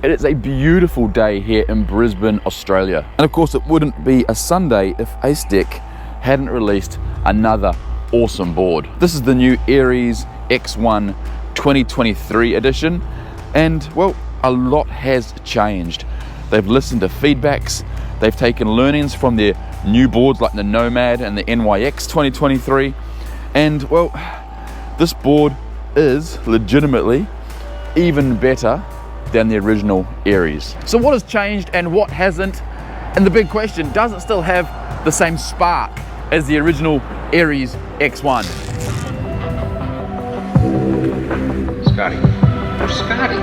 it is a beautiful day here in Brisbane, Australia. And of course, it wouldn't be a Sunday if ACEDECK hadn't released another awesome board. This is the new ARIES X1 2023 edition. And well, a lot has changed. They've listened to feedbacks. They've taken learnings from their new boards like the Nomad and the NYX 2023. And well, this board is legitimately even better than the original ARIES. So what has changed and what hasn't? And the big question, does it still have the same spark as the original ARIES X1? Scotty. Where's Scotty?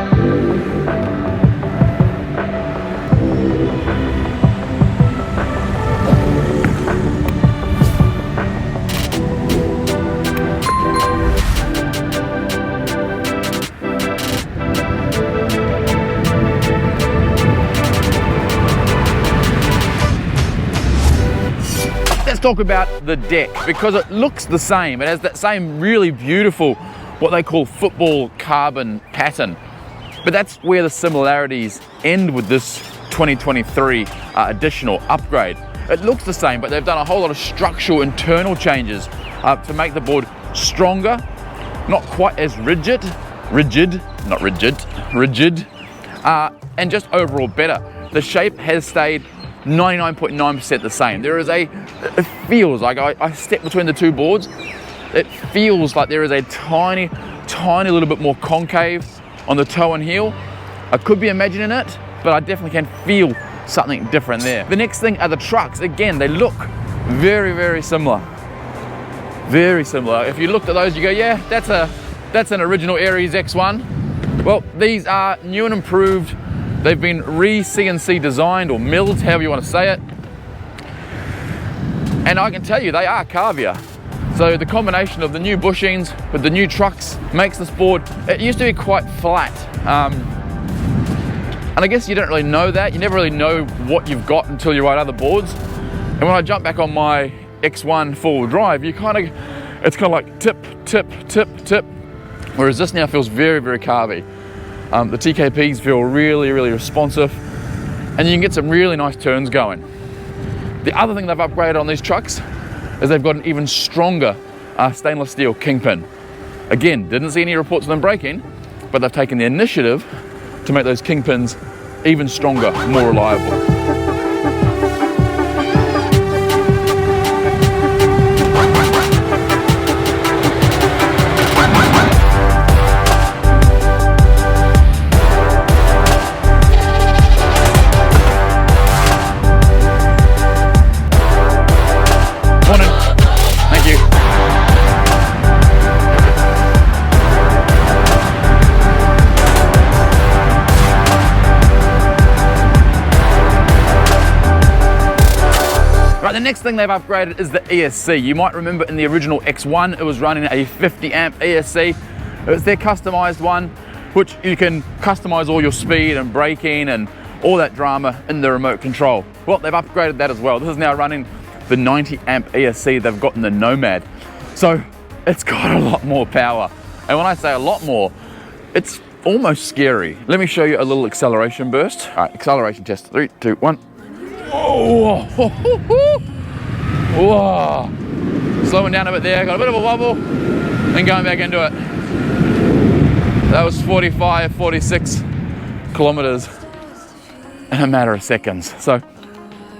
Let's talk about the deck, because it looks the same. It has that same really beautiful, what they call football carbon pattern. But that's where the similarities end with this 2023 additional upgrade. It looks the same, but they've done a whole lot of structural internal changes to make the board stronger, not quite as rigid, and just overall better. The shape has stayed 99.9% the same. It feels like I step between the two boards, it feels like there is a tiny little bit more concave on the toe and heel. I could be imagining it, but I definitely can feel something different there. The next thing are the trucks. Again, they look very similar. Very similar. If you looked at those, you go, yeah, that's an original ARIES X1. Well, these are new and improved. They've been CNC designed or milled, however you want to say it. And I can tell you, they are carvier. So the combination of the new bushings with the new trucks makes this board, it used to be quite flat. And I guess you don't really know that. You never really know what you've got until you ride other boards. And when I jump back on my X1 four-wheel drive, it's kind of like tip. Whereas this now feels very carvy. The TKPs feel really responsive, and you can get some really nice turns going. The other thing they've upgraded on these trucks is they've got an even stronger stainless steel kingpin. Again, didn't see any reports of them breaking, but they've taken the initiative to make those kingpins even stronger, more reliable. The next thing they've upgraded is the ESC. You might remember in the original X1, it was running a 50 amp ESC. It was their customized one, which you can customize all your speed and braking and all that drama in the remote control. Well, they've upgraded that as well. This is now running the 90 amp ESC they've got in the Nomad. So it's got a lot more power. And when I say a lot more, it's almost scary. Let me show you a little acceleration burst. All right, acceleration test, 3, 2, 1. Oh, whoa. Slowing down a bit there, got a bit of a wobble, then going back into it. That was 45, 46 kilometers in a matter of seconds. So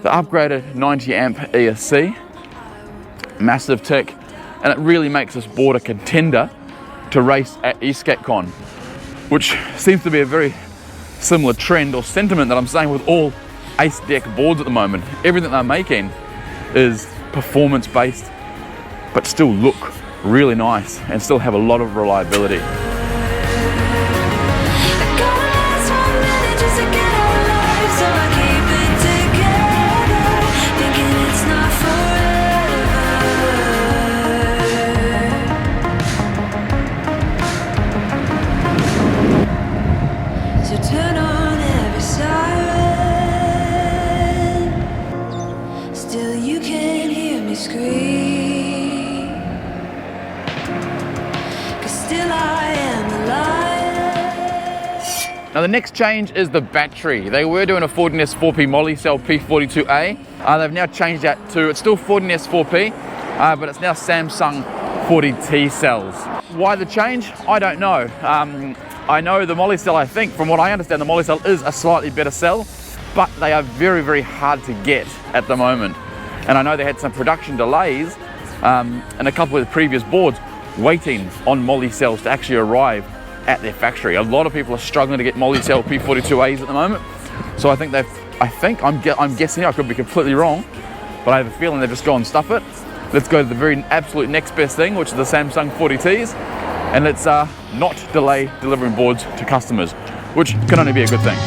the upgraded 90 amp ESC, massive tick, and it really makes this board a contender to race at ACEDECK, which seems to be a very similar trend or sentiment that I'm saying with all ACEDECK boards at the moment. Everything they're making is performance based, but still look really nice and still have a lot of reliability. Now the next change is the battery. They were doing a 14S 4P Moly cell P42A. They've now changed that to, it's still 14S 4P, but it's now Samsung 40T cells. Why the change? I don't know. I know the Moly cell, I think, from what I understand, the Moly cell is a slightly better cell, but they are very, very hard to get at the moment. And I know they had some production delays and a couple of the previous boards waiting on Moly cells to actually arrive at their factory. A lot of people are struggling to get Moly cell P42As at the moment. So I think I'm guessing, I could be completely wrong, but I have a feeling they've just gone and stuff it. Let's go to the very absolute next best thing, which is the Samsung 40Ts, and let's not delay delivering boards to customers, which can only be a good thing.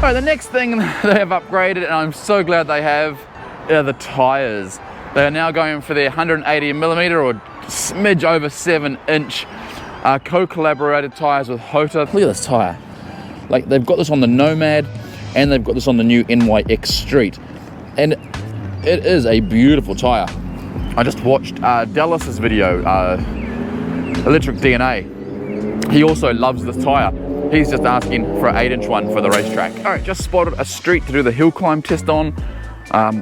Alright, the next thing they have upgraded, and I'm so glad they have, are the tyres. They are now going for their 180mm or smidge over 7-inch co-collaborated tyres with Hota. Look at this tyre. Like, they've got this on the Nomad and they've got this on the new NYX Street. And it is a beautiful tyre. I just watched Dallas's video, Electric DNA. He also loves this tyre. He's just asking for an 8-inch one for the racetrack. All right, just spotted a street to do the hill climb test on.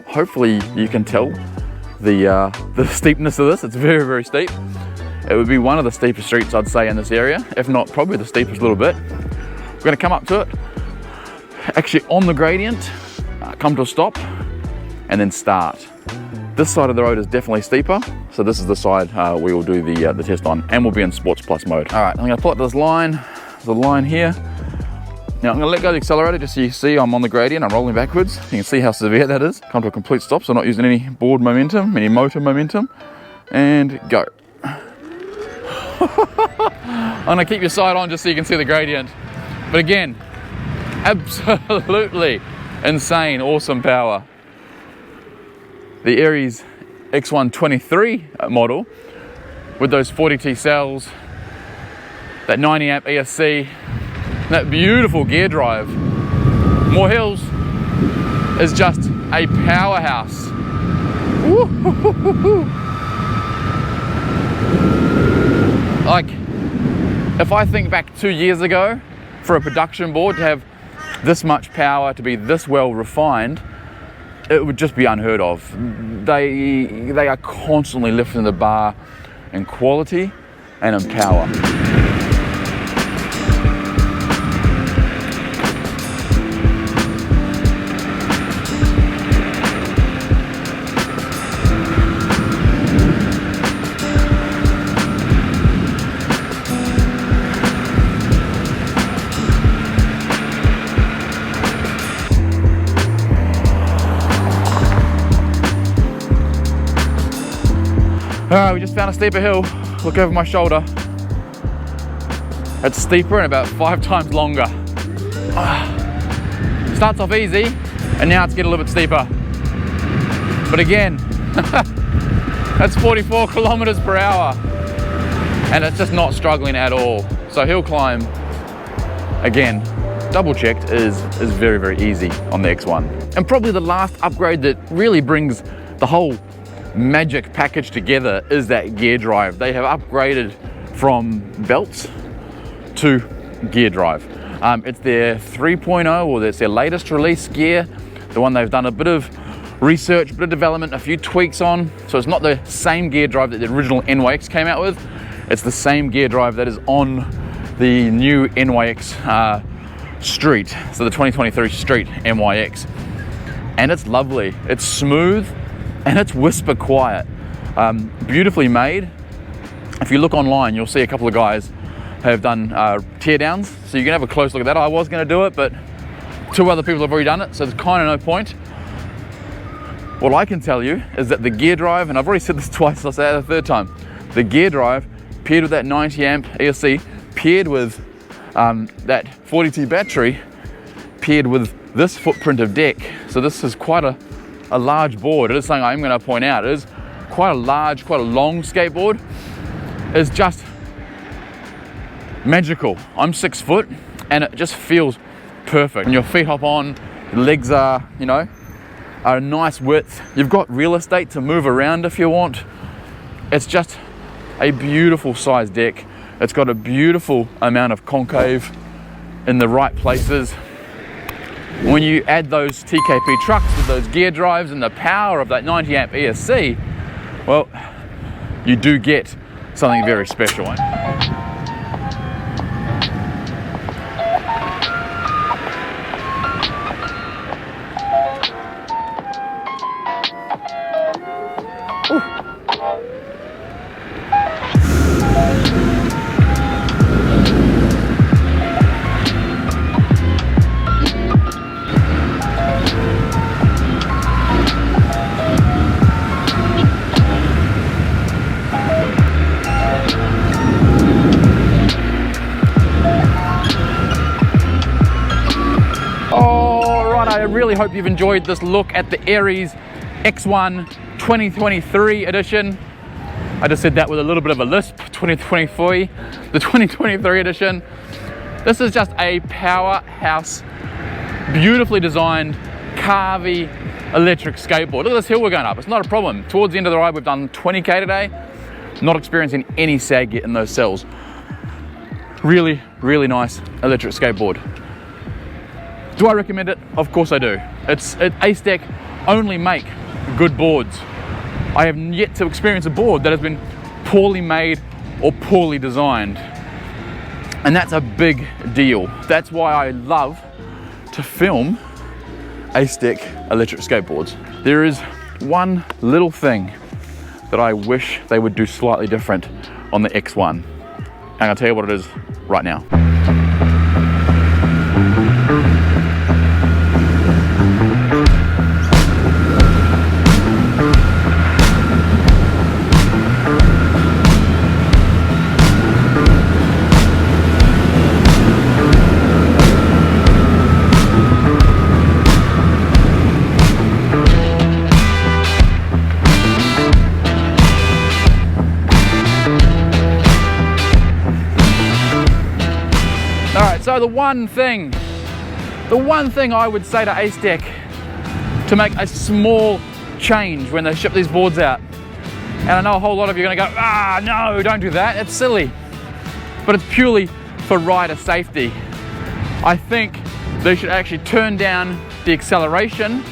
Hopefully you can tell the steepness of this. It's very, very steep. It would be one of the steepest streets, I'd say, in this area, if not probably the steepest little bit. We're gonna come up to it, actually on the gradient, come to a stop, and then start. This side of the road is definitely steeper, so this is the side we will do the test on, and we'll be in Sports Plus mode. All right, I'm gonna pull up this line. The line here. Now I'm going to let go of the accelerator just so you see I'm on the gradient, I'm rolling backwards. You can see how severe that is. Come to a complete stop, so I'm not using any board momentum, any motor momentum, and go. I'm going to keep your sight on just so you can see the gradient. But again, absolutely insane, awesome power. The Aries X1 23 model with those 40T cells, that 90 amp ESC, that beautiful gear drive. More hills is just a powerhouse. Like, if I think back 2 years ago, for a production board to have this much power, to be this well refined, it would just be unheard of. They are constantly lifting the bar in quality and in power. Alright, we just found a steeper hill. Look over my shoulder. It's steeper and about 5 times longer. Starts off easy, and now it's getting a little bit steeper. But again, that's 44 kilometers per hour. And it's just not struggling at all. So hill climb, again, double checked, is very, very easy on the X1. And probably the last upgrade that really brings the whole magic package together is that gear drive. They have upgraded from belts to gear drive. It's their 3.0, or it's their latest release gear, the one they've done a bit of research, bit of development, a few tweaks on. So it's not the same gear drive that the original NYX came out with. It's the same gear drive that is on the new NYX Street, so the 2023 Street NYX. And it's lovely, it's smooth, and it's whisper quiet. Beautifully made. If you look online, you'll see a couple of guys have done tear downs, so you can have a close look at that. I was going to do it, but 2 other people have already done it, so there's kind of no point. What I can tell you is that the gear drive, and I've already said this twice, I'll say it a third time, the gear drive paired with that 90 amp ESC, paired with that 40T battery paired with this footprint of deck. So this is quite a large board. It is something I'm going to point out. It is quite a large, quite a long skateboard. It's just magical. I'm 6 foot and it just feels perfect. When your feet hop on, your legs are, you know, are a nice width. You've got real estate to move around if you want. It's just a beautiful size deck. It's got a beautiful amount of concave in the right places. When you add those TKP trucks with those gear drives and the power of that 90 amp ESC, well, you do get something very special. I really hope you've enjoyed this look at the Aries X1 2023 edition. I just said that with a little bit of a lisp, 2023, the 2023 edition. This is just a powerhouse, beautifully designed, carvy electric skateboard. Look at this hill we're going up, it's not a problem. Towards the end of the ride, we've done 20K today, not experiencing any sag yet in those cells. Really, really nice electric skateboard. Do I recommend it? Of course I do. ACEDECK only make good boards. I have yet to experience a board that has been poorly made or poorly designed. And that's a big deal. That's why I love to film ACEDECK electric skateboards. There is one little thing that I wish they would do slightly different on the X1. And I'll tell you what it is right now. So the one thing I would say to ACEDECK to make a small change when they ship these boards out, and I know a whole lot of you are going to go, ah, no, don't do that, it's silly. But it's purely for rider safety. I think they should actually turn down the acceleration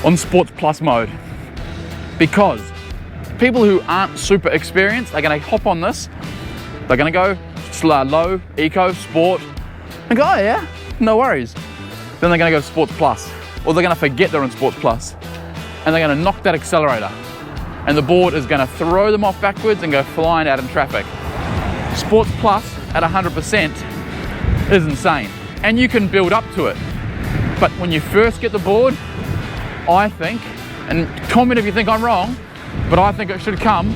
on Sports Plus mode, because people who aren't super experienced are going to hop on this, they're going to go low, eco, sport, and go, oh yeah, no worries. Then they're going to go to Sports Plus, or they're going to forget they're in Sports Plus, and they're going to knock that accelerator, and the board is going to throw them off backwards and go flying out in traffic. Sports Plus at 100% is insane, and you can build up to it. But when you first get the board, I think, and comment if you think I'm wrong, but I think it should come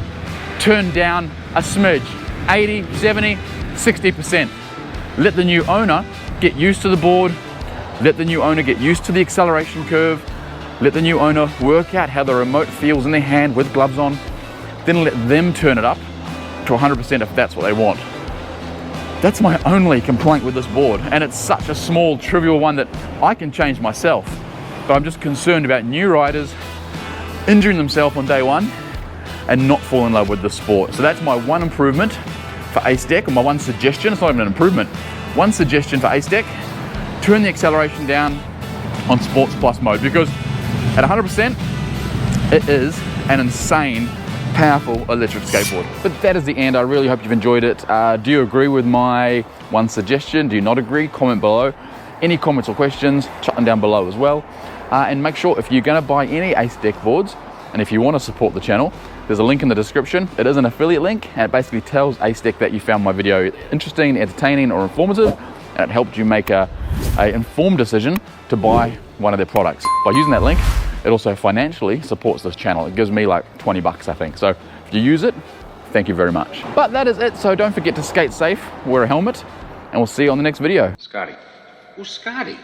turned down a smidge, 80, 70, 60%. Let the new owner get used to the board, let the new owner get used to the acceleration curve, let the new owner work out how the remote feels in their hand with gloves on, then let them turn it up to 100% if that's what they want. That's my only complaint with this board, and it's such a small, trivial one that I can change myself, but I'm just concerned about new riders injuring themselves on day one and not fall in love with the sport. So that's my one improvement for ACEDECK, or my one suggestion. It's not even an improvement. One suggestion for ACEDECK: turn the acceleration down on Sports Plus mode, because at 100% it is an insane, powerful electric skateboard. But that is the end. I really hope you've enjoyed it. Do you agree with my one suggestion? Do you not agree? Comment below. Any comments or questions, chuck them down below as well. And make sure, if you're going to buy any ACEDECK boards, and if you want to support the channel, there's a link in the description. It is an affiliate link, and it basically tells ACEDECK that you found my video interesting, entertaining, or informative, and it helped you make a informed decision to buy one of their products. By using that link, it also financially supports this channel. It gives me like 20 bucks, I think. So if you use it, thank you very much. But that is it. So don't forget to skate safe, wear a helmet, and we'll see you on the next video. Scotty. Who's Scotty?